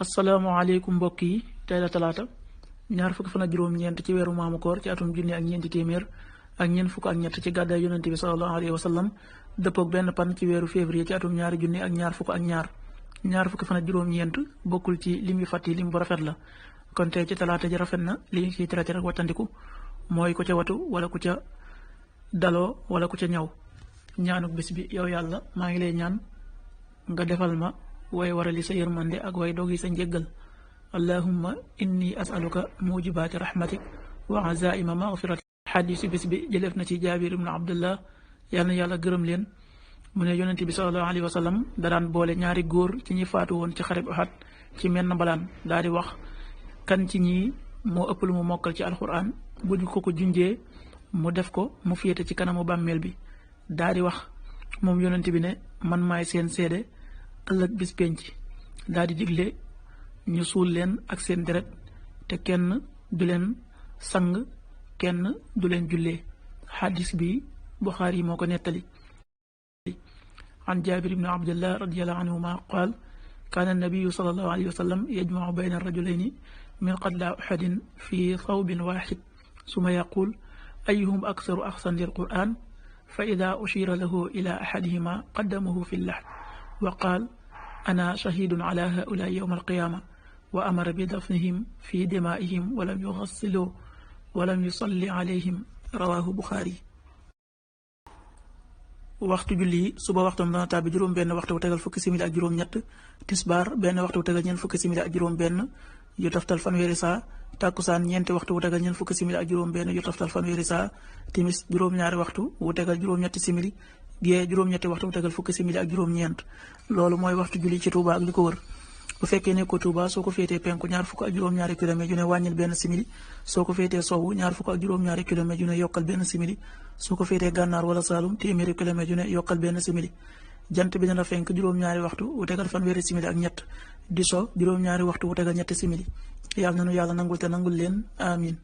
asalaamaaleykum mbokk yi tey la talaata ñaar fukki fan ak juróom-ñeent ci weeru maamu koor ci atum junni ak ñeenti téeméer ak ñeent fukk ak ñett ci gàddaay yonente bi sallallahu alayhi wa sallam dëppoog benn pan ci weeru février ci atum ñaari junni ak ñaar fukk ak ñaar fukki fan ak juróom-ñeent bokkul ci lim yu fàtt yi lim bu rafet la kon tey ci talaata ji rafet na li ñu ciy traité rek wattandiku mooy ku ca watu wala ku ca daloo wala ku ca ñaw ñaanuk bis bi yow yàlla maa ngi lay ñaan nga defal ma way warali sa yërmande ak way dogi sa njéggal allahumma inni asaluka mujibaati rahmatik wa azaima maghfiratik xadiisu bis bi jëleef na ci jaabir ibnu abdullah yal na yàlla gërëm leen mu ne yonent bi sallallahu alayhi wa sallam da daan boole ñaari góor ci ñi faatu woon ci xareb Uhud ci menn mbalaan daal di wax kan ci ñii moo ëpp lu mu mokkal ci alquran bu ñu ko junjee mu def ko mu féete ci kanamu bàmmeel bi daal di wax moom yonent bi ne man maay seen seede ëllëg bis penc daal di digle ñu suul leen ak seen deret te kenn du leen sang kenn du leen jullee xadis bi Buxaari moo ko nettali an jaabir ibni abdillah radiallahu anhuma qaal kaana annabiyu sallallahu alayhi wa sallam yajmacu bayna arrajulayni min qatla uhudin fi thawbin waxid suma yaqul ayuhum aksaru axsan lilquran fa ida ushira lahu ila ahadihima qaddamahu fi llaxd wa qaal ana shahidun ala haula yowma alqiyama wa amara bi dafnihim fi dimaihim walam yuxassilu walam yusalli alayhim rawahu Buxaari. waxtu julli suba waxtam dana tàbbi juróom benn waxtu bu tegal fukki simili ak juróom ñett tisbaar benn waxtu bu tegal ñeent fukki simili ak juróom benn yu taftal fanweeri saa tàkkusaan ñeenti waxtu bu tegal ñeent fukki simili ak juróom benn yu taftal fanweeri saa timis juróom-ñaari waxtu bu tegal juróom-ñetti simili gée juróom-ñetti waxtu bu tegal fukki simili ak juróom-ñeent loolu mooy waxtu julli ci Touba ak li ko wër bu fekkee ne ko Touba soo ko féetee penku ñaar fukk ak juróom-ñaari kilomètre yu ne wàññil benn simili soo ko féetee sowwu ñaar fukk ak juróom-ñaari kilomètre yu ne yokkal benn simili soo ko féetee gànnaar wala Saalum téeméeri kilomètre yu ne yokkal benn simili jant bi dina fenk juróom-ñaari waxtu bu tegal fanweeri simili ak ñett di so juróom-ñaari waxtu bu tegal ñetti simili yàlla nanu yàlla nangul te nangul leen amin